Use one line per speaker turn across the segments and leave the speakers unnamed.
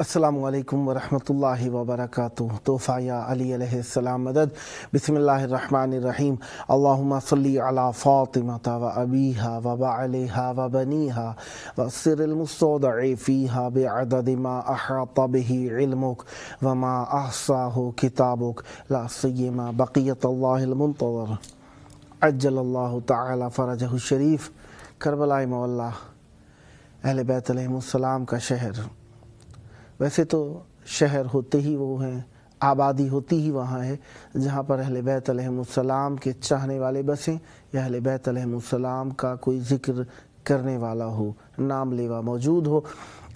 السلام علیکم ورحمۃ اللہ وبرکاتہ۔ تحفہ یا علی علیہ السلام مدد۔ بسم اللہ الرحمن الرحیم۔ اللہم صلی علی فاطمۃ و ابیہا و بعلہا و بنیہا والسر المستودع فیہا بعدد ما احاط بہ علمک وما احصاہ کتابک لا سیما بقیت اللہ المنتظر عجل اللہ تعالی فرجہ الشریف۔ کربلا معلیٰ، اہل بیت علیہ السلام کا شہر۔ ویسے تو شہر ہوتے ہی وہ ہیں، آبادی ہوتی ہی وہاں ہے جہاں پر اہل بیت علیہ السلام کے چاہنے والے بسیں، یا اہل بیت علیہ السلام کا کوئی ذکر کرنے والا ہو، نام لیوا موجود ہو۔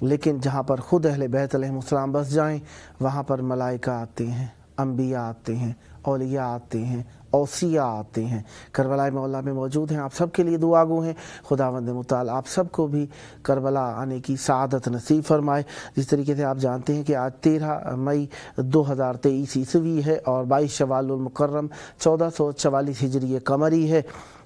لیکن جہاں پر خود اہل بیت علیہ السلام بس جائیں، وہاں پر ملائکہ آتے ہیں، انبیاء آتے ہیں، اولیاء آتے ہیں، اوصیاء آتے ہیں۔ کربلا معلیٰ میں موجود ہیں، آپ سب کے لیے دعا گو ہیں۔ خداوند متعال آپ سب کو بھی کربلا آنے کی سعادت نصیب فرمائے۔ جس طریقے سے آپ جانتے ہیں کہ آج 13 مئی 2023 عیسوی ہے اور 22 شوال المکرم 1444 ہجری قمری ہے۔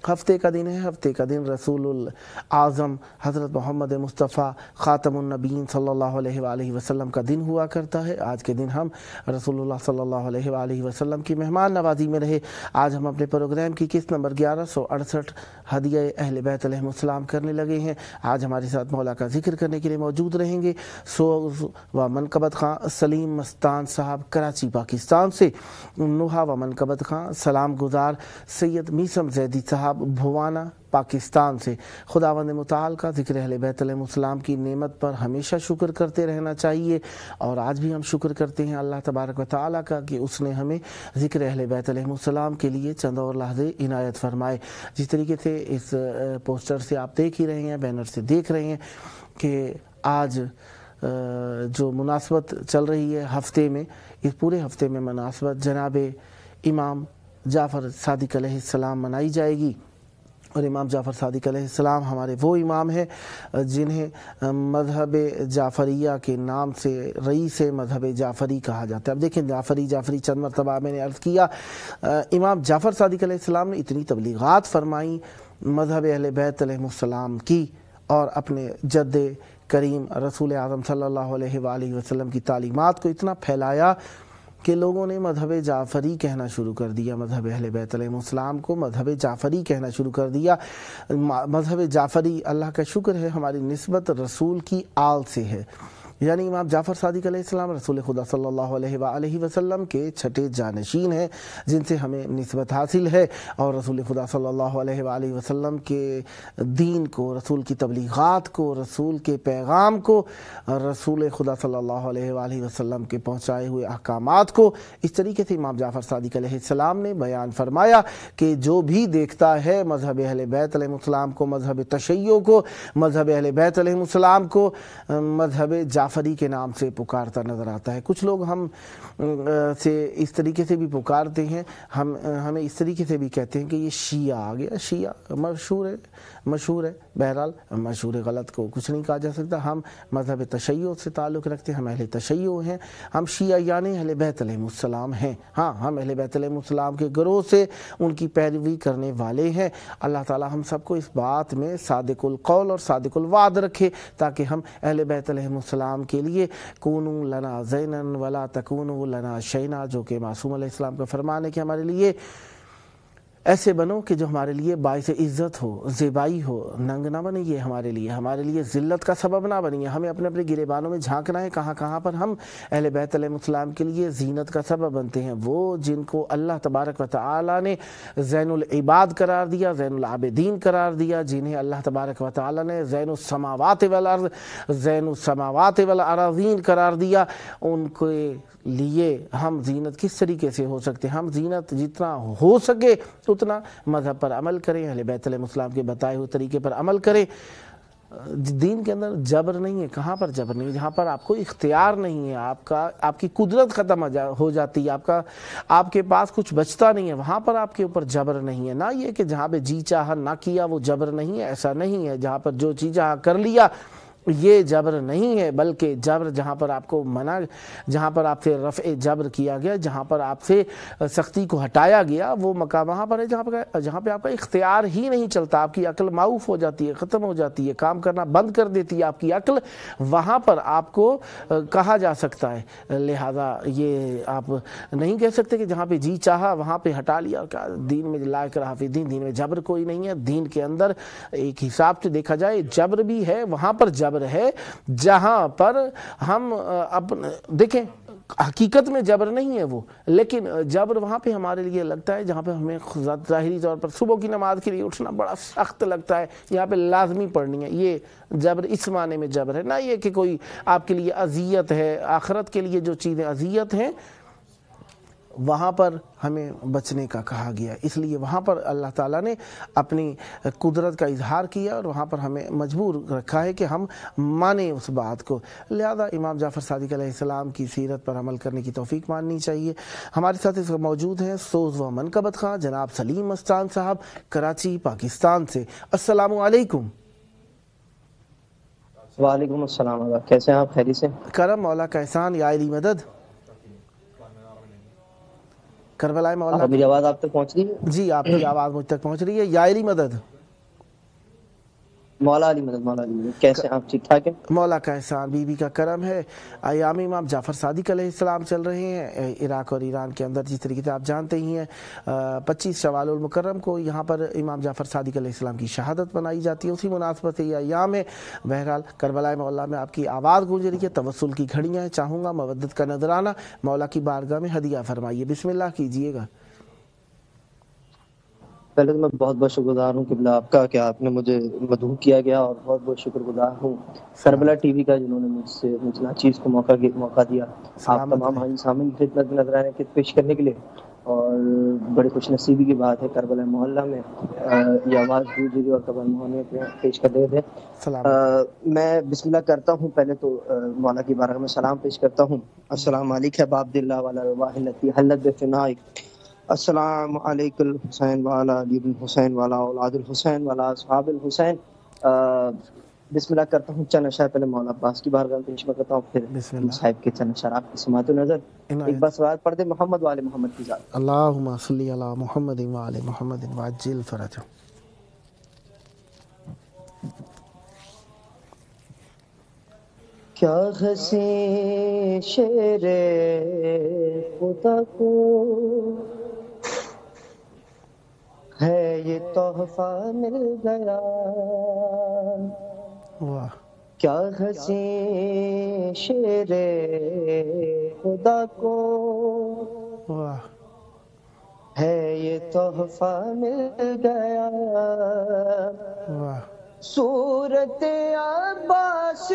ہفتے کا دن ہے، ہفتے کا دن رسول الاعظم حضرت محمد مصطفیٰ خاتم النبیین صلی اللہ علیہ وآلہ وسلم کا دن ہوا کرتا ہے۔ آج کے دن ہم رسول اللہ صلی اللہ علیہ وآلہ وسلم کی مہمان نوازی میں رہے۔ آج ہم اپنے پروگرام کی قسط نمبر 1168 ہدیہ اہل بیت علیہ السلام کرنے لگے ہیں۔ آج ہمارے ساتھ مولا کا ذکر کرنے کے لیے موجود رہیں گے سوز و منقبت خان سلیم مستان صاحب کراچی پاکستان سے، نوحہ و منقبت خان سلام گزار سید میثم زیدی صاحب بھوانا پاکستان سے۔ خداوند متعال کا ذکر اہل بیت علیہ السلام کی نعمت پر ہمیشہ شکر کرتے رہنا چاہیے، اور آج بھی ہم شکر کرتے ہیں اللہ تبارک و تعالیٰ کا کہ اس نے ہمیں ذکر اہل بیت علیہ السلام کے لیے چند اور لحظے عنایت فرمائے۔ جس طریقے سے اس پوسٹر سے آپ دیکھ ہی رہے ہیں، بینر سے دیکھ رہے ہیں کہ آج جو مناسبت چل رہی ہے ہفتے میں، اس پورے ہفتے میں مناسبت جناب امام جعفر صادق علیہ السلام منائی جائے گی۔ اور امام جعفر صادق علیہ السلام ہمارے وہ امام ہیں جنہیں مذہب جعفریہ کے نام سے رئیس مذہب جعفری کہا جاتا ہے۔ اب دیکھیں جعفری چند مرتبہ میں نے عرض کیا، امام جعفر صادق علیہ السلام نے اتنی تبلیغات فرمائیں مذہب اہل بیت علیہ السلام کی، اور اپنے جد کریم رسول اعظم صلی اللہ علیہ وآلہ وسلم کی تعلیمات کو اتنا پھیلایا کہ لوگوں نے مذہب جعفری کہنا شروع کر دیا، مذہب اہل بیت علیہ السلام کو مذہب جعفری کہنا شروع کر دیا۔ مذہب جعفری، اللہ کا شکر ہے، ہماری نسبت رسول کی آل سے ہے، یعنی امام جعفر صادق علیہ السلام رسول خدا صلی اللہ علیہ وآلہ وسلم کے چھٹے جانشین ہیں جن سے ہمیں نسبت حاصل ہے، اور رسول خدا صلی اللہ علیہ وآلہ وسلم کے دین کو، رسول کی تبلیغات کو، رسول کے پیغام کو، رسول خدا صلی اللہ علیہ وآلہ وسلم کے پہنچائے ہوئے احکامات کو اس طریقے سے امام جعفر صادق علیہ السلام نے بیان فرمایا کہ جو بھی دیکھتا ہے مذہب اہل بیت علیہ السلام کو، مذہب تشیع کو، مذہب اہل بیت علیہ السلام کو مذہب جعفری کے نام سے پکارتا نظر آتا ہے۔ کچھ لوگ ہم سے اس طریقے سے بھی پکارتے ہیں، ہمیں اس طریقے سے بھی کہتے ہیں کہ یہ شیعہ آ گیا، شیعہ مشہور ہے، بہرحال مشہور غلط کو کچھ نہیں کہا جا سکتا۔ ہم مذہب تشیع سے تعلق رکھتے ہیں، ہم اہل تشیع ہیں، ہم شیعہ یعنی اہل بیت علیہ السلام ہیں۔ ہاں، ہم اہل بیت علیہ السلام کے گروہ سے ان کی پیروی کرنے والے ہیں۔ اللہ تعالی ہم سب کو اس بات میں صادق القول اور صادق الوعد رکھے تاکہ ہم اہل بیت علیہ السلام کے لیے کونوا لنا زینا ولا تکونوا لنا شینا، جو کہ معصوم علیہ السلام کا فرمان ہے کہ ہمارے لیے ایسے بنو کہ جو ہمارے لیے باعث عزت ہو، زیبائی ہو، ننگ نہ بنیے ہمارے لیے ذلت کا سبب نہ بنیے۔ ہمیں اپنے اپنے گریبانوں میں جھانکنا ہے کہاں کہاں پر ہم اہل بیت علیہ السلام کے لیے زینت کا سبب بنتے ہیں۔ وہ جن کو اللہ تبارک و تعالی نے زین العباد قرار دیا، زین العابدین قرار دیا، جنہیں اللہ تبارک و تعالی نے زین السماوات والارضین قرار دیا، ان کے لیے ہم زینت کس طریقے سے ہو سکتے ہیں؟ ہم زینت جتنا ہو سکے اتنا مذہب پر عمل کریں، اہل بیت علیہ السلام کے بتائے ہوئے طریقے پر عمل کریں۔ دین کے اندر جبر نہیں ہے، کہاں پر جبر نہیں ہے؟ جہاں پر آپ کو اختیار نہیں ہے، آپ کی قدرت ختم ہو جاتی ہے، آپ کے پاس کچھ بچتا نہیں ہے، وہاں پر آپ کے اوپر جبر نہیں ہے۔ نہ یہ کہ جہاں پہ جی چاہا نہ کیا وہ جبر نہیں ہے، ایسا نہیں ہے۔ جہاں پر جو چیز چاہا کر لیا یہ جبر نہیں ہے، بلکہ جبر جہاں پر آپ کو منع، جہاں پر آپ سے رفع جبر کیا گیا، جہاں پر آپ سے سختی کو ہٹایا گیا، وہ مقام وہاں پر ہے جہاں پہ آپ کا اختیار ہی نہیں چلتا، آپ کی عقل معاف ہو جاتی ہے، ختم ہو جاتی ہے، کام کرنا بند کر دیتی ہے آپ کی عقل، وہاں پر آپ کو کہا جا سکتا ہے۔ لہذا یہ آپ نہیں کہہ سکتے کہ جہاں پہ جی چاہا وہاں پہ ہٹا لیا۔ دین میں لا اکراہ فی الدین، دین میں جبر کوئی نہیں ہے۔ دین کے اندر ایک حساب سے دیکھا جائے جبر بھی ہے، وہاں پر جبر ہے جہاں پر ہم دیکھیں حقیقت میں جبر نہیں ہے وہ، لیکن جبر وہاں پہ ہمارے لیے لگتا ہے جہاں پہ ہمیں ظاہری طور پر صبح کی نماز کے لیے اٹھنا بڑا سخت لگتا ہے، یہاں پہ لازمی پڑھنی ہے، یہ جبر اس معنی میں جبر ہے، نہ یہ کہ کوئی آپ کے لیے اذیت ہے۔ آخرت کے لیے جو چیزیں اذیت ہیں وہاں پر ہمیں بچنے کا کہا گیا، اس لیے وہاں پر اللہ تعالیٰ نے اپنی قدرت کا اظہار کیا اور وہاں پر ہمیں مجبور رکھا ہے کہ ہم مانیں اس بات کو۔ لہذا امام جعفر صادق علیہ السلام کی سیرت پر عمل کرنے کی توفیق ماننی چاہیے۔ ہمارے ساتھ اس وقت موجود ہیں سوز و منقبت خواہ جناب سلیم مستان صاحب کراچی پاکستان سے۔ السلام علیکم۔
وعلیکم السلام، کیسے ہیں آپ؟ خیریت سے؟
کرم مولا کا احسان، یا علی مدد۔ کربلائے مولا
میری آواز آپ تک پہنچ رہی ہے؟
جی آپ کی آواز مجھ تک پہنچ رہی ہے، یا علی مدد۔
مولا علی مدد، مولا علی مدد، کیسے ہیں آپ؟ ٹھیک ٹھاک ہیں؟
مولا کا احسان، بی بی کا کرم ہے۔ ایام امام جعفر صادق علیہ السلام چل رہے ہیں عراق اور ایران کے اندر، جس طریقے سے آپ جانتے ہی ہیں 25 شوال المکرم کو یہاں پر امام جعفر صادق علیہ السلام کی شہادت منائی جاتی ہے، اسی مناسبت سے یہ ایام ہے۔ بہرحال کربلائے مولا میں آپ کی آواز گونج رہی ہے، توسل کی گھڑیاں ہیں، چاہوں گا مودت کا نذرانہ مولا کی بارگاہ میں ہدیہ فرمائیے، بسم اللہ کیجئے گا۔
پہلے تو میں بہت بہت شکر گزار ہوں قبلہ آپ کا کہ آپ نے مجھے مدعو کیا گیا، اور بہت بہت شکر گزار ہوں کربلا ٹی وی کا جنہوں نے مجھ ناچیز کو موقع دیا آپ تمام حاضرین سامعین کی خدمت میں نذرانہ خدمت پیش کرنے کے لیے۔ اور بڑی خوش نصیبی کی بات ہے کربلا محلہ میں یہ آواز گونجی اور کربلا محلے میں پیش کر رہے تھے۔ میں بسم اللہ کرتا ہوں، پہلے تو مولا کی بارگاہ میں سلام پیش کرتا ہوں۔ السلام علیکم باب عبداللہ والا رواح التی حلت بفنائک، السلام علیکم الحسین والا علی بن حسین والا اولاد الحسین والا اصحاب الحسین۔ بسم اللہ کرتا ہوں، چند اشعار پہلے مولا عباس کی بارگاہ میں پیش کرتا ہوں، پھر صاحب کے چند اشعار آپ کی سماعت و نظر۔ ایک بار سوال پڑھ دے محمد وآل محمد کی ذات۔
اللہم صلی علی محمد وآل محمد وعجل فرجہ۔
کیا ہنسی شیر خدا کو ہے یہ تحفہ مل گیا، کیا ہنسی شیر خدا کو ہے یہ تحفہ مل گیا، صورت عباس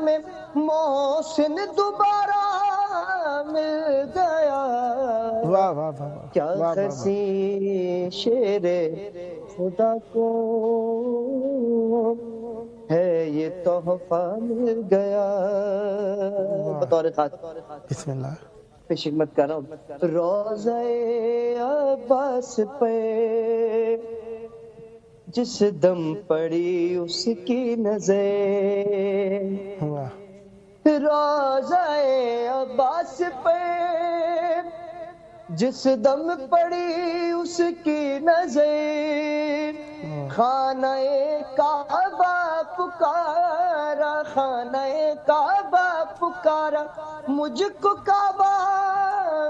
میں محسن دوبارہ مل گیا، کیا ہنسی شیر خدا کو ہے یہ تحفہ مل گیا۔ بطور خاص
بسم اللہ
پیش خدمت کر رہا ہوں، روضہ عباس پہ جس دم پڑی اس کی نظر، روضہ عباس پہ جس دم پڑی اس کی نظر، خانہ کعبہ پکارا، خانہ کعبہ پکارا، مجھ کو کعبہ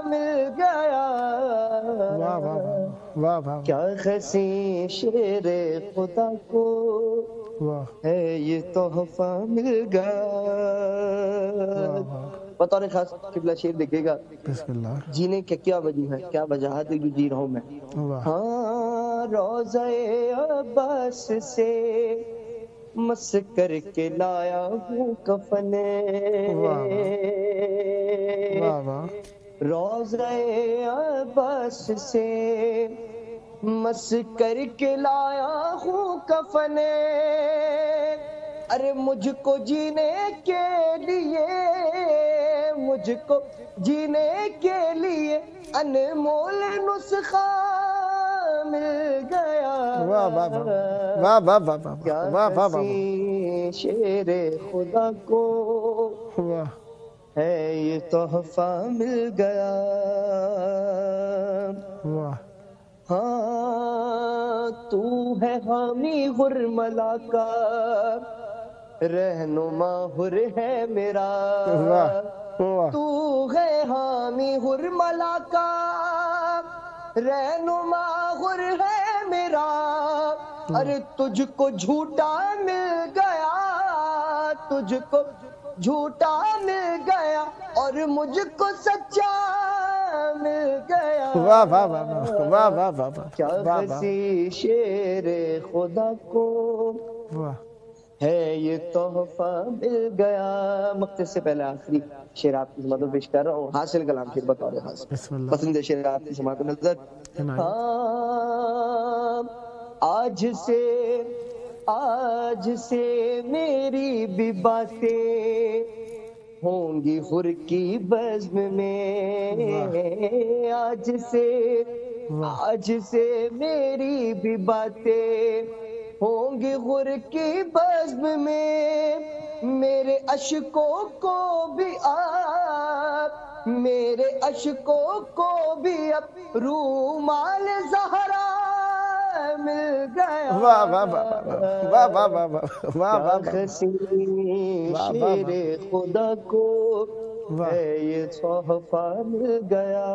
مل گیا، کیا ہنسی شیر خدا کو ہے یہ تحفہ مل گیا۔ بطور خاص قبلہ شیر دیکھے گا،
بسم اللہ۔
جینے کی کیا وجہ ہے، کیا وجہ ہے جو جی رہا ہوں میں۔ ہاں روضہ عباس سے مس کر کے لایا ہوں کفن، روضہ عباس سے مس کر کے لایا ہوں کفن، ارے مجھ کو جینے کے لیے، مجھ کو جینے کے لیے انمول نسخہ مل گیا
واہ واہ واہ واہ واہ واہ
کیا
واہ واہ واہ
حسین شیر خدا کو
واہ
ہے یہ تحفہ مل گیا
واہ
ہاں تو ہے حامی حرملا کا رہنما حر ہے میرا
واہ واہ
تو ہے حامی حرملا کا رہنما حر ہے میرا ارے تجھ کو جھوٹا مل گیا تجھ کو جھوٹا مل گیا اور مجھ کو سچا مل گیا
واہ واہ واہ واہ واہ واہ واہ
کیا حسین شیر خدا کو
واہ
ہے یہ تحفہ مل گیا. مقصد سے پہلے آخری شعر آپ کی سماعت میں پیش کر رہا ہوں. حاصل کلام شعر بطور حاصل
بسم اللہ.
پسند شعر آپ کی سماعت میں نظر. ہاں آج سے میری بھی باتیں ہوں گی حر کی بزم میں. آج سے میری بھی باتیں ہوں گی حر کی بزم میں. میرے اشکوں کو بھی آپ میرے اشکوں کو بھی اب رومال زہرا مل گیا.
واہ واہ واہ واہ واہ واہ واہ
حسین شیر خدا کو ہے یہ تحفہ مل گیا.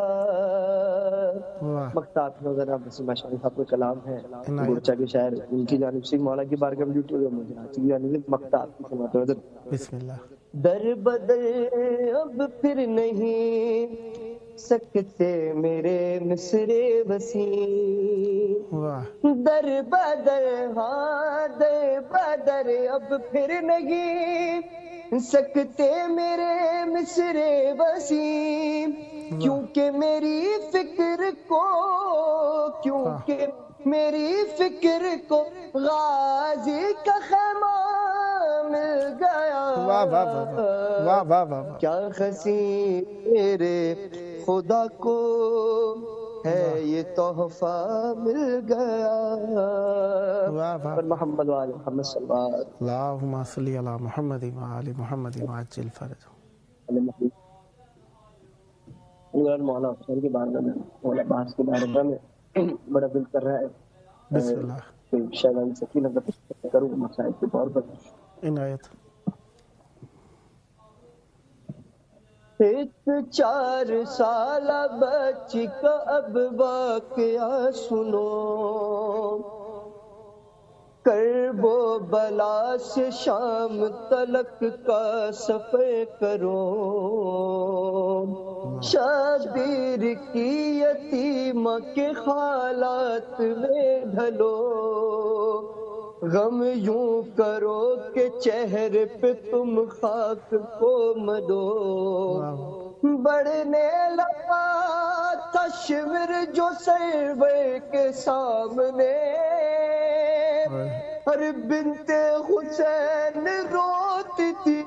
مقطعات نظر بسمہ شریف آپ کا کلام ہے گرچہ کے شاعر ان کی جانب سے مولا کی بارگاہ میں ڈیوٹی ہوئی مجھے کی جانب سے مقطعات کی سماعت میں نظر.
بسم اللہ.
در بدر اب پھر نہیں سکتے میرے مصرے وسیم. در بدر ہاں در بدر اب پھر نہیں سکتے میرے مصرے وسیم. کیونکہ میری فکر کو غازی کا خیمہ مل گیا.
واہ واہ واہ
کیا حسین میرے خدا کو ہے یہ تحفہ مل گیا. اور محمد وآل محمد صلی اللہ علیہ وسلم.
اللہم صلی علی محمد وآل محمد وعجل فرجہ.
مولا حسین کے بارے میں مولا عباس کے بارے میں بڑا دل کر رہا ہے.
بسم اللہ.
شہزادی سکینہ کا کروں مسائل کے طور پر
عنایت.
ایک 4 سالہ بچی کا اب واقعہ سنو. کرب و بلا سے شام تلک کا سفر کرو. شبیر کی یتیمہ کے حالات میں ڈھلو. غم یوں کرو کہ چہرے پہ تم خاک کو مدو. بڑھنے لگا تھا شمر جو سرور کے سامنے. ہر بنت حسین روتی تھی.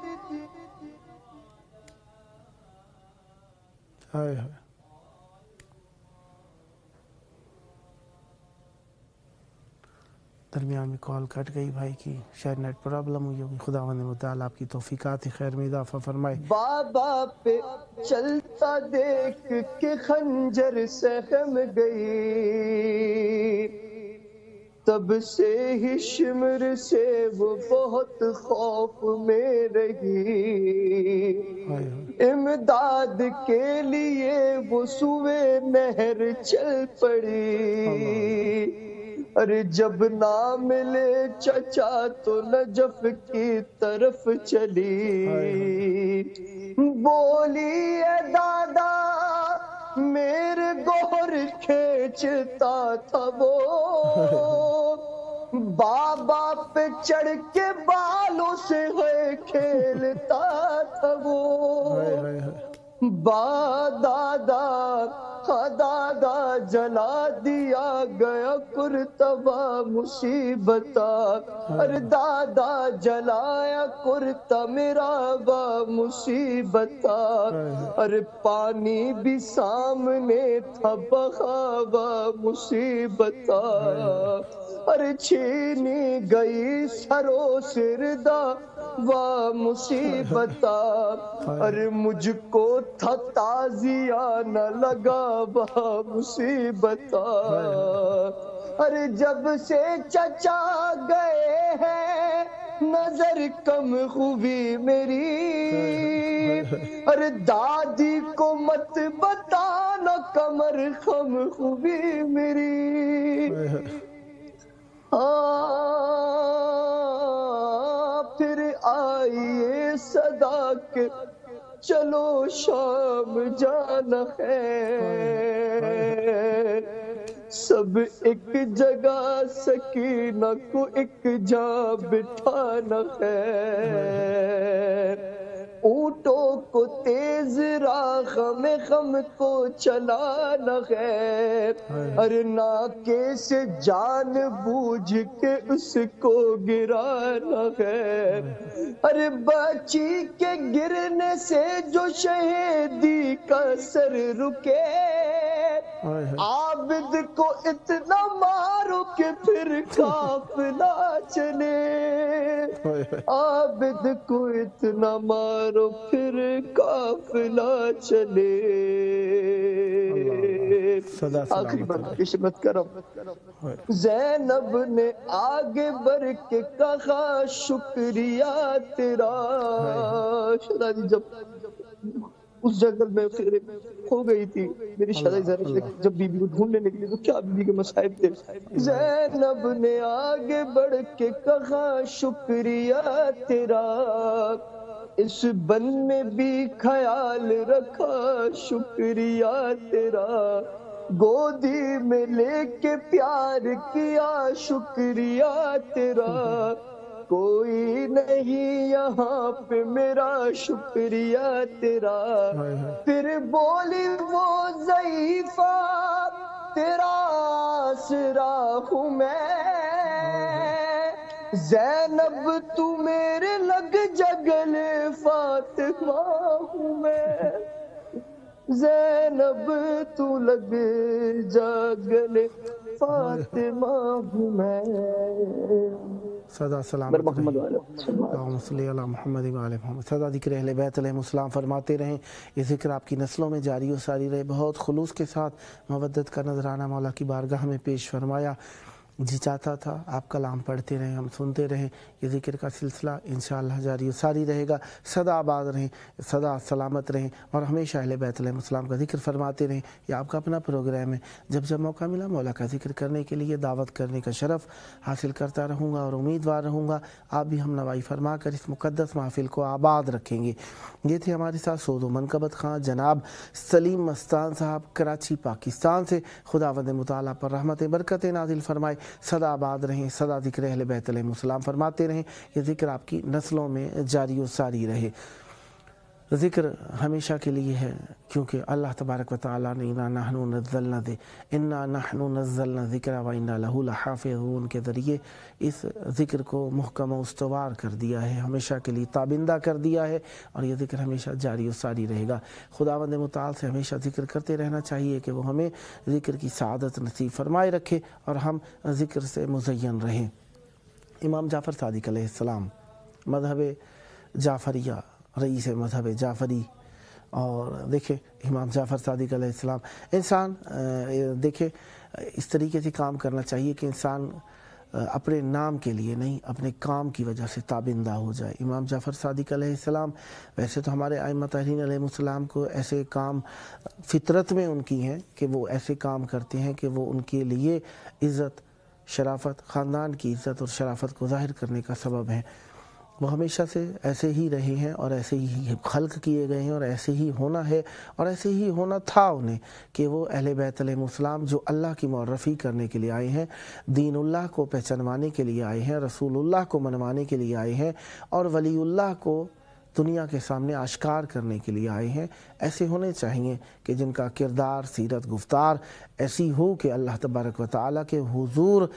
درمیان میں کال کٹ گئی بھائی کی، شاید نیٹ پرابلم ہوئی ہوگی. خداوند متعال آپ کی توفیقات خیر میں اضافہ فرمائے.
بابا پہ چلتا دیکھ کے خنجر سہم گئی. تب سے ہی شمر سے وہ بہت خوف میں رہی. امداد کے لیے وہ سوئے نہر چل پڑی. ارے جب نہ ملے چچا تو نجف کی طرف چلی. بولی اے دادا میرے گوہر کھینچتا تھا وہ. بابا پہ چڑھ کے بالوں سے کھیلتا تھا وہ. دادا ہاں دادا جلا دیا گیا کرتبہ مصیبتا، ارے دادا جلایا کرتا میرا با مصیبتا، ارے پانی بھی سامنے تھا بہاوا مصیبتا، ارے چھینی گئی سرو سردا وا مصیبتا، ارے مجھ کو تھا تازیہ نہ لگا وا مصیبتا، ارے جب سے چچا گئے ہیں نظر کم ہوئی میری، ارے دادی کو مت بتانا کمر خم ہوئی میری، پھر آئیے صدا کے چلو شام جانا ہے، سب ایک جگہ سکینہ کو ایک جا بٹھانا ہے، اونٹوں کو تیز راہ میں غم کو چلانا ہے، ارے ناکے سے جان بوجھ کے اس کو گرانا ہے، ارے بچی کے گرنے سے جو شہیدی کا سر رکے، عابد کو اتنا مارو کہ پھر قافلہ چلے، عابد کو اتنا مارو پھر قافلہ چلے، آخری بات قسمت کرم، زینب نے آگے بڑھ کے کہا شکریہ تیرا، شہزادی جب اس جنگل میں کھو گئی تھی میری شہزادی جب بی بی کو ڈھونڈنے نکلی تو کیا بی بی کے مصائب تھے، زینب نے آگے بڑھ کے کہا شکریہ تیرا، اس بن میں بھی خیال رکھا شکریہ تیرا، گودی میں لے کے پیار کیا شکریہ تیرا، کوئی نہیں یہاں پہ میرا شکریہ تیرا، پھر بولی وہ ضعیفہ تیرا آسرا ہوں میں، زینب تو میرے لگ جگل فاطمہ ہوں میں، زینب تو لگ جگل فاطمہ ہوں میں،
صدا سلامت رہیں، اللہم صلی علی محمد و آل محمد۔ صدا ذکر اہل بیت علیہ السلام فرماتے رہیں، یہ ذکر آپ کی نسلوں میں جاری و ساری رہے، بہت خلوص کے ساتھ مودت کا نذرانہ مولا کی بارگاہ میں پیش فرمایا، جی چاہتا تھا آپ کلام پڑھتے رہیں، ہم سنتے رہیں، یہ ذکر کا سلسلہ انشاءاللہ جاری و ساری رہے گا، سدا آباد رہیں، سدا سلامت رہیں، اور ہمیشہ اہل بیت علیہ السلام کا ذکر فرماتے رہیں۔ یہ آپ کا اپنا پروگرام ہے، جب جب موقع ملا مولا کا ذکر کرنے کے لیے دعوت کرنے کا شرف حاصل کرتا رہوں گا اور امیدوار رہوں گا آپ بھی ہم نوائی فرما کر اس مقدس محفل کو آباد رکھیں گے۔ یہ تھے ہمارے ساتھ سود و منقبت خان جناب سلیم مستان صاحب کراچی پاکستان سے، خداوند مطالعہ پر رحمت برکت نازل فرمائے، سدا آباد رہیں، سدا ذکر اہل بیت علیہ السلام فرماتے رہیں، یہ ذکر آپ کی نسلوں میں جاری و ساری رہے۔ ذکر ہمیشہ کے لیے ہے کیونکہ اللہ تبارک و تعالیٰ نے انا نحن نزلنا ذکر و انا لہ لحافظون کے ذریعے اس ذکر کو محکم و استوار کر دیا ہے، ہمیشہ کے لیے تابندہ کر دیا ہے، اور یہ ذکر ہمیشہ جاری و ساری رہے گا۔ خداوند متعال سے ہمیشہ ذکر کرتے رہنا چاہیے کہ وہ ہمیں ذکر کی سعادت نصیب فرمائے رکھے اور ہم ذکر سے مزین رہیں۔ امام جعفر صادق علیہ السلام مذہب جعفریہ، رئیس مذہب جعفری، اور دیکھیں امام جعفر صادق علیہ السلام، انسان دیکھیں اس طریقے سے کام کرنا چاہیے کہ انسان اپنے نام کے لیے نہیں اپنے کام کی وجہ سے تابندہ ہو جائے۔ امام جعفر صادق علیہ السلام ویسے تو ہمارے ائمہ طاہرین علیہ السلام کو ایسے کام فطرت میں ان کی ہیں کہ وہ ایسے کام کرتے ہیں کہ وہ ان کے لیے عزت، شرافت، خاندان کی عزت اور شرافت کو ظاہر کرنے کا سبب ہیں۔ وہ ہمیشہ سے ایسے ہی رہے ہیں اور ایسے ہی خلق کیے گئے ہیں اور ایسے ہی ہونا ہے اور ایسے ہی ہونا تھا انہیں کہ وہ اہل بیت علیہ السلام جو اللہ کی معرفی کرنے کے لیے آئے ہیں، دین اللہ کو پہچانوانے کے لیے آئے ہیں، رسول اللہ کو منوانے کے لیے آئے ہیں، اور ولی اللہ کو دنیا کے سامنے آشکار کرنے کے لیے آئے ہیں۔ ایسے ہونے چاہیے کہ جن کا کردار، سیرت، گفتار ایسی ہو کہ اللہ تبارک و تعالیٰ کے حضور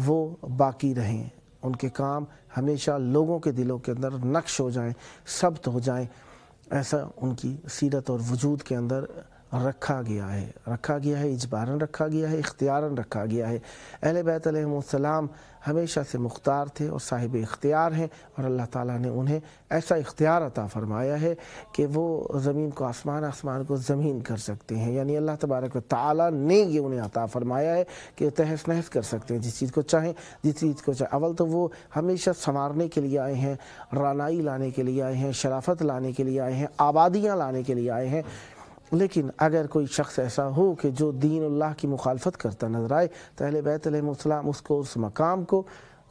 وہ باقی رہیں، ان کے کام ہمیشہ لوگوں کے دلوں کے اندر نقش ہو جائیں، ثبت ہو جائیں۔ ایسا ان کی سیرت اور وجود کے اندر رکھا گیا ہے، اجباراً رکھا گیا ہے، اختیاراً رکھا گیا ہے۔ اہل بیت علیہ السلام ہمیشہ سے مختار تھے اور صاحب اختیار ہیں، اور اللہ تعالیٰ نے انہیں ایسا اختیار عطا فرمایا ہے کہ وہ زمین کو آسمان، آسمان کو زمین کر سکتے ہیں۔ یعنی اللہ تبارک و تعالیٰ نے یہ انہیں عطا فرمایا ہے کہ تہس نہس کر سکتے ہیں جس چیز کو چاہیں، جس چیز کو چاہیں۔ اول تو وہ ہمیشہ سنوارنے کے لیے آئے ہیں، رانائی لانے کے لیے آئے ہیں، شرافت لانے کے لیے آئے ہیں، آبادیاں لانے کے لیے آئے ہیں۔ لیکن اگر کوئی شخص ایسا ہو کہ جو دین اللہ کی مخالفت کرتا نظر آئے تو اہل بیت علیہ السلام اس مقام کو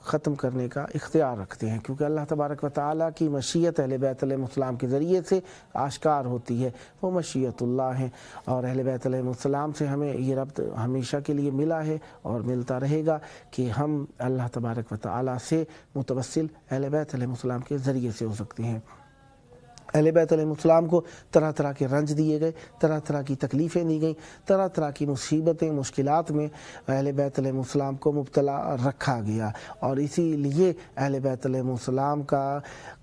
ختم کرنے کا اختیار رکھتے ہیں، کیونکہ اللہ تبارک و تعالیٰ کی مشیت اہل بیت علیہ السلام کے ذریعے سے آشکار ہوتی ہے، وہ مشیت اللہ ہیں۔ اور اہل بیت علیہ السلام سے ہمیں یہ ربط ہمیشہ کے لیے ملا ہے اور ملتا رہے گا کہ ہم اللہ تبارک و تعالیٰ سے متوسل اہل بیت علیہ السلام کے ذریعے سے ہو سکتے ہیں۔ اہل بیت علیہ السلام کو طرح طرح کے رنج دیے گئے، طرح طرح کی تکلیفیں دی گئیں، طرح طرح کی مصیبتیں، مشکلات میں اہل بیت علیہ السلام کو مبتلا رکھا گیا، اور اسی لیے اہل بیت علیہ السلام کا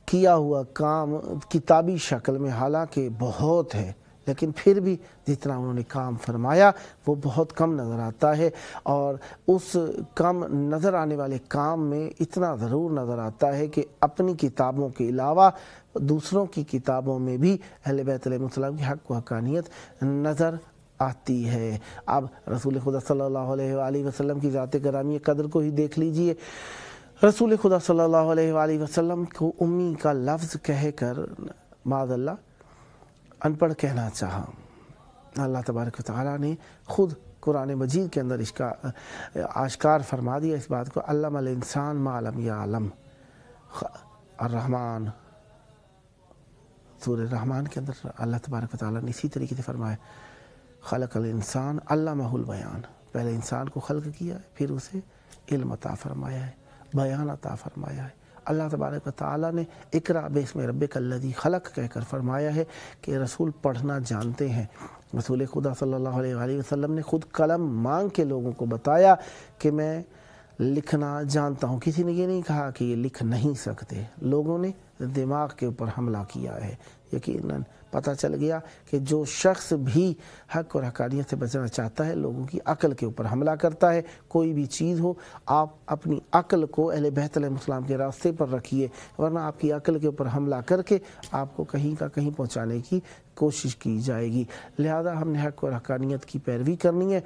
کیا ہوا کام کتابی شکل میں حالانکہ بہت ہے، لیکن پھر بھی جتنا انہوں نے کام فرمایا وہ بہت کم نظر آتا ہے، اور اس کم نظر آنے والے کام میں اتنا ضرور نظر آتا ہے کہ اپنی کتابوں کے علاوہ دوسروں کی کتابوں میں بھی اہل بیت علیہ السلام کی حق و حقانیت نظر آتی ہے۔ اب رسول خدا صلی اللہ علیہ وآلہ وسلم کی ذات گرامی قدر کو ہی دیکھ لیجئے۔ رسول خدا صلی اللہ علیہ وآلہ وسلم کو امی کا لفظ کہہ کر معاذ اللہ ان پڑھ کہنا چاہا۔ اللہ تبارک و تعالیٰ نے خود قرآن مجید کے اندر اس کا آشکار فرما دیا اس بات کو، علم الانسان ما لم یعلم۔ الرحمن، سورہ رحمان کے اندر اللہ تبارک و تعالیٰ نے اسی طریقے سے فرمایا خلق الانسان علمہ البیان، پہلے انسان کو خلق کیا ہے، پھر اسے علم عطا فرمایا ہے، بیان عطا فرمایا ہے۔ اللہ تبارک و تعالیٰ نے اقرأ باسم ربک الذی خلق کہہ کر فرمایا ہے کہ رسول پڑھنا جانتے ہیں۔ رسول خدا صلی اللہ علیہ وآلہ وسلم نے خود قلم مانگ کے لوگوں کو بتایا کہ میں لکھنا جانتا ہوں، کسی نے یہ نہیں کہا کہ یہ لکھ نہیں سکتے۔ لوگوں نے دماغ کے اوپر حملہ کیا ہے۔ یقیناً پتہ چل گیا کہ جو شخص بھی حق اور حقانیت سے بچنا چاہتا ہے لوگوں کی عقل کے اوپر حملہ کرتا ہے۔ کوئی بھی چیز ہو، آپ اپنی عقل کو اہل بیت علیہ السلام کے راستے پر رکھیے، ورنہ آپ کی عقل کے اوپر حملہ کر کے آپ کو کہیں کا کہیں پہنچانے کی کوشش کی جائے گی۔ لہذا ہم نے حق اور حقانیت کی پیروی کرنی ہے،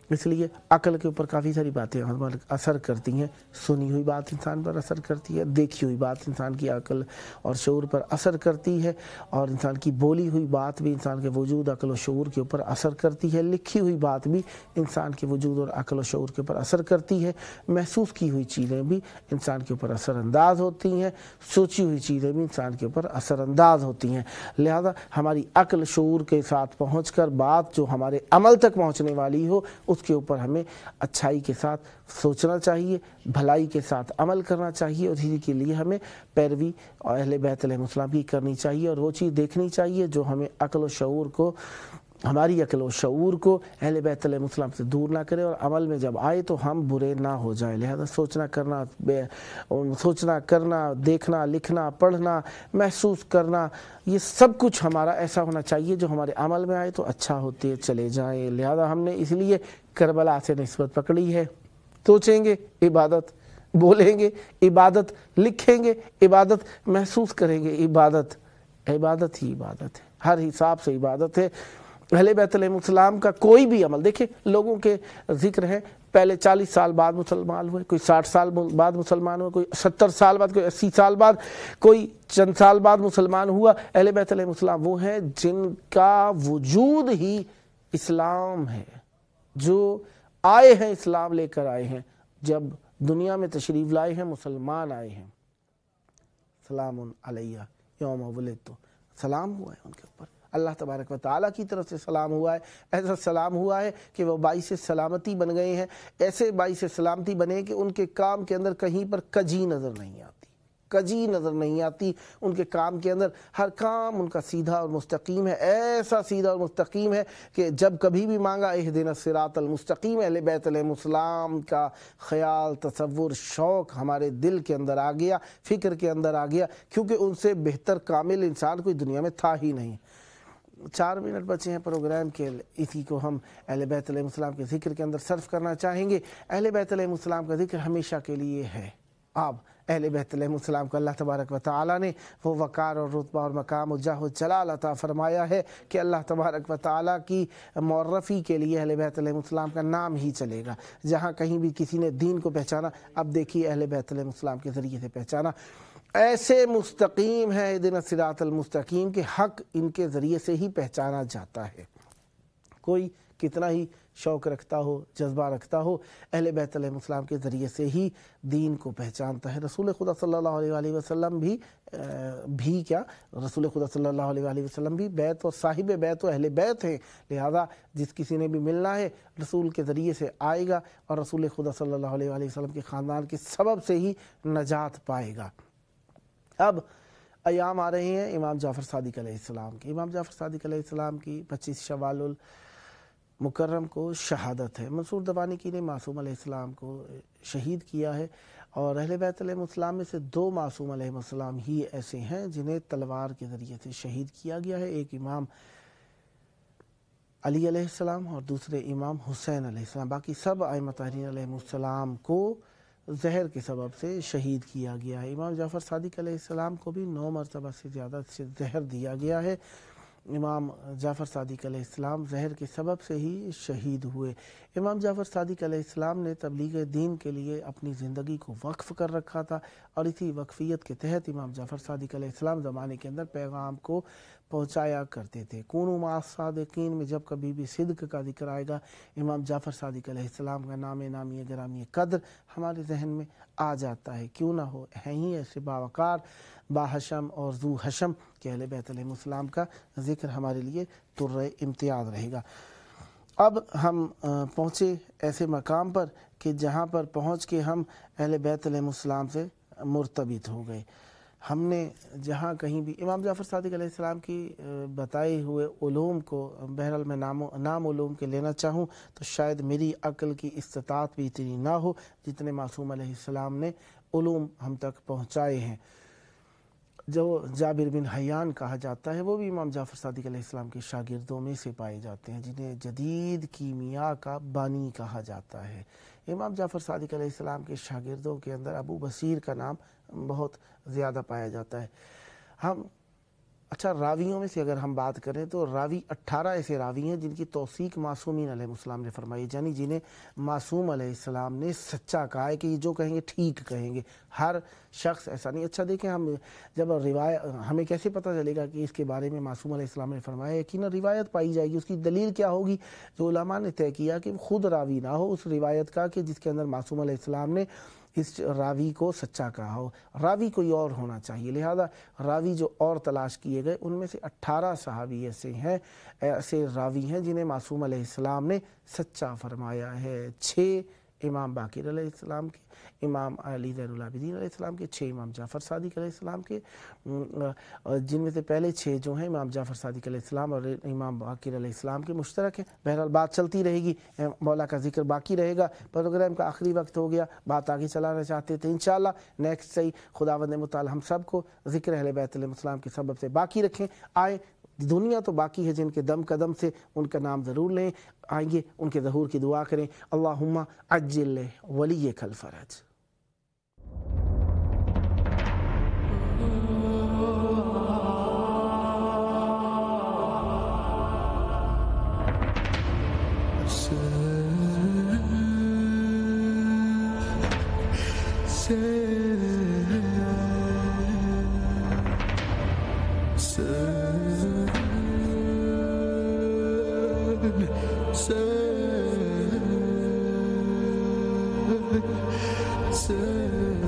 اس لیے عقل کے اوپر کافی ساری باتیں اثر کرتی ہیں۔ سنی ہوئی بات انسان پر اثر کرتی ہے، دیکھی ہوئی بات انسان کی عقل اور شعور پر اثر کرتی ہے، اور انسان کی بولی ہوئی بات بھی انسان کے وجود، عقل و شعور کے اوپر اثر کرتی ہے، لکھی ہوئی بات بھی انسان کے وجود اور عقل و شعور کے اوپر اثر کرتی ہے، محسوس کی ہوئی چیزیں بھی انسان کے اوپر اثر انداز ہوتی ہیں، سوچی ہوئی چیزیں بھی انسان کے اوپر اثر انداز ہوتی ہیں۔ لہذا ہماری عقل شعور کے ساتھ پہنچ کر بات جو ہمارے عمل تک پہنچنے والی ہو اس کے اوپر ہمیں اچھائی کے ساتھ سوچنا چاہیے، بھلائی کے ساتھ عمل کرنا چاہیے، اور اسی کے لیے ہمیں پیروی اہل بیت علیہ السلام کی کرنی چاہیے، اور وہ چیز دیکھنی چاہیے جو ہمیں عقل و شعور کو، ہماری عقل و شعور کو اہل بیت علیہ السلام سے دور نہ کرے، اور عمل میں جب آئے تو ہم برے نہ ہو جائیں۔ لہذا سوچنا کرنا، دیکھنا، لکھنا، پڑھنا، محسوس کرنا، یہ سب کچھ ہمارا ایسا ہونا چاہیے جو ہمارے عمل میں آئے تو اچھا ہوتے چلے جائیں۔ لہذا ہم نے اس لیے کربلا سے نسبت پکڑی ہے۔ سوچیں گے عبادت، بولیں گے عبادت، لکھیں گے عبادت، محسوس کریں گے عبادت ہی عبادت ہے، ہر حساب سے عبادت ہے۔ اہل بیت علیہ السلام کا کوئی بھی عمل دیکھیں، لوگوں کے ذکر ہیں پہلے 40 سال بعد مسلمان ہوئے، کوئی 60 سال بعد مسلمان ہوئے، کوئی 70 سال بعد، کوئی 80 سال بعد، کوئی چند سال بعد مسلمان ہوا۔ اہل بیت علیہ السلام وہ ہیں جن کا وجود ہی اسلام ہے، جو آئے ہیں اسلام لے کر آئے ہیں، جب دنیا میں تشریف لائے ہیں مسلمان آئے ہیں۔ سلام علیہ یوم ولدت، سلام ہوا ہے ان کے اوپر، اللہ تبارک و تعالیٰ کی طرف سے سلام ہوا ہے، ایسا سلام ہوا ہے کہ وہ باعث سلامتی بن گئے ہیں، ایسے باعث سلامتی بنے کہ ان کے کام کے اندر کہیں پر کجی نظر نہیں آتی، کجی نظر نہیں آتی ان کے کام کے اندر. ہر کام ان کا سیدھا اور مستقیم ہے، ایسا سیدھا اور مستقیم ہے کہ جب کبھی بھی مانگا اہدنا الصراط المستقیم، اہل بیت علیہ السلام کا خیال، تصور، شوق ہمارے دل کے اندر آ گیا، فکر کے اندر آ گیا، کیونکہ ان سے بہتر کامل انسان کوئی دنیا میں تھا ہی نہیں. 4 منٹ بچے ہیں پروگرام کے، اسی کو ہم اہل بیت علیہ السلام کے ذکر کے اندر صرف کرنا چاہیں گے. اہل بیت علیہ السلام کا ذکر ہمیشہ کے لیے ہے. اب اہل بیت علیہ السلام کو اللہ تبارک و تعالی نے وہ وقار اور رتبہ اور مقام و جاہ و جلال عطا فرمایا ہے کہ اللہ تبارک و تعالی کی معرفی کے لیے اہل بیت علیہ السلام کا نام ہی چلے گا. جہاں کہیں بھی کسی نے دین کو پہچانا، اب دیکھیے اہل بیت علیہ السلام کے ذریعے سے پہچانا. ایسے مستقیم ہے اہدنا الصراط المستقیم کہ حق ان کے ذریعے سے ہی پہچانا جاتا ہے. کوئی کتنا ہی شوق رکھتا ہو، جذبہ رکھتا ہو، اہل بیت علیہ السلام کے ذریعے سے ہی دین کو پہچانتا ہے. رسول خدا صلی اللہ علیہ وآلہ وسلم رسول خدا صلی اللہ علیہ وآلہ وسلم بھی بیت اور صاحب بیت و اہل بیت ہیں. لہذا جس کسی نے بھی ملنا ہے رسول کے ذریعے سے آئے گا اور رسول خدا صلی اللہ علیہ وآلہ وسلم کے خاندان کے سبب سے ہی نجات پائے گا. اب ایام آ رہے ہیں امام جعفر صادق علیہ السلام کی. امام جعفر صادق علیہ السلام کی 25 شوال المکرم کو شہادت ہے. منصور دبانکی نے معصوم علیہ السلام کو شہید کیا ہے، اور اہل بیت علیہ السلام میں سے 2 معصوم علیہ السلام ہی ایسے ہیں جنہیں تلوار کے ذریعے سے شہید کیا گیا ہے. ایک امام علی علیہ السلام اور دوسرے امام حسین علیہ السلام. باقی سب ائمہ طاہرین علیہ السلام کو زہر کے سبب سے شہید کیا گیا ہے. امام جعفر صادق علیہ السلام کو بھی 9 مرتبہ سے زیادہ زہر دیا گیا ہے. امام جعفر صادق علیہ السلام زہر کے سبب سے ہی شہید ہوئے. امام جعفر صادق علیہ السلام نے تبلیغ دین کے لیے اپنی زندگی کو وقف کر رکھا تھا، اور اسی وقفیت کے تحت امام جعفر صادق علیہ السلام زمانے کے اندر پیغام کو پہنچایا کرتے تھے. کونوا مع الصادقین میں جب کبھی بھی صدق کا ذکر آئے گا، امام جعفر صادق علیہ السلام کا نام نامی گرامی قدر ہمارے ذہن میں آ جاتا ہے. کیوں نہ ہو، ہیں ہی ایسے باوقار، باحشم اور ذو حشم کہ اہل بیت علیہ السلام کا ذکر ہمارے لیے طرۂ امتیاز رہے گا. اب ہم پہنچے ایسے مقام پر کہ جہاں پر پہنچ کے ہم اہل بیت علیہ السلام سے مرتبط ہو گئے. ہم نے جہاں کہیں بھی امام جعفر صادق علیہ السلام کی بتائے ہوئے علوم کو، بہرحال میں نام علوم کے لینا چاہوں تو شاید میری عقل کی استطاعت بھی اتنی نہ ہو جتنے معصوم علیہ السلام نے علوم ہم تک پہنچائے ہیں. جو جابر بن حیان کہا جاتا ہے وہ بھی امام جعفر صادق علیہ السلام کے شاگردوں میں سے پائے جاتے ہیں، جنہیں جدید کیمیا کا بانی کہا جاتا ہے. امام جعفر صادق علیہ السلام کے شاگردوں کے اندر ابو بصیر کا نام بہت زیادہ پایا جاتا ہے. راویوں میں سے اگر ہم بات کریں تو 18 ایسے راوی ہیں جن کی توثیق معصومین علیہ السلام نے فرمائی، یعنی جنہیں معصوم علیہ السلام نے سچا کہا ہے کہ یہ جو کہیں گے ٹھیک کہیں گے. ہر شخص ایسا نہیں. اچھا دیکھیں، ہم جب ہمیں کیسے پتہ چلے گا کہ اس کے بارے میں معصوم علیہ السلام نے فرمایا؟ یقیناً روایت پائی جائے گی. اس کی دلیل کیا ہوگی؟ جو علماء نے طے کیا کہ خود راوی نہ ہو اس روایت کا کہ جس کے اندر معصوم علیہ السلام نے اس راوی کو سچا کہا ہو، راوی کوئی اور ہونا چاہیے. لہذا راوی جو اور تلاش کیے گئے ان میں سے 18 صحابی ایسے راوی ہیں جنہیں معصوم علیہ السلام نے سچا فرمایا ہے. 6 امام باقر علیہ السلام کے، امام علی زین العابدین علیہ السلام کے، 6 امام جعفر صادق علیہ السلام کے، جن میں سے پہلے 6 جو ہیں امام جعفر صادق علیہ السلام اور امام باقر علیہ السلام کے مشترک ہیں. بہرحال بات چلتی رہے گی، مولا کا ذکر باقی رہے گا. پروگرام کا آخری وقت ہو گیا، بات آگے چلانا چاہتے تھے. انشاءاللہ نیکسٹ سے خداوند متعال ہم سب کو ذکر اہل بیت علیہ السلام کے سبب سے باقی رکھیں. آئے دنیا تو باقی ہے، جن کے دم قدم سے ان کا نام ضرور لیں. آئیں گے ان کے ظہور کی دعا کریں. اللہم عجل ولیک الفرج.
Say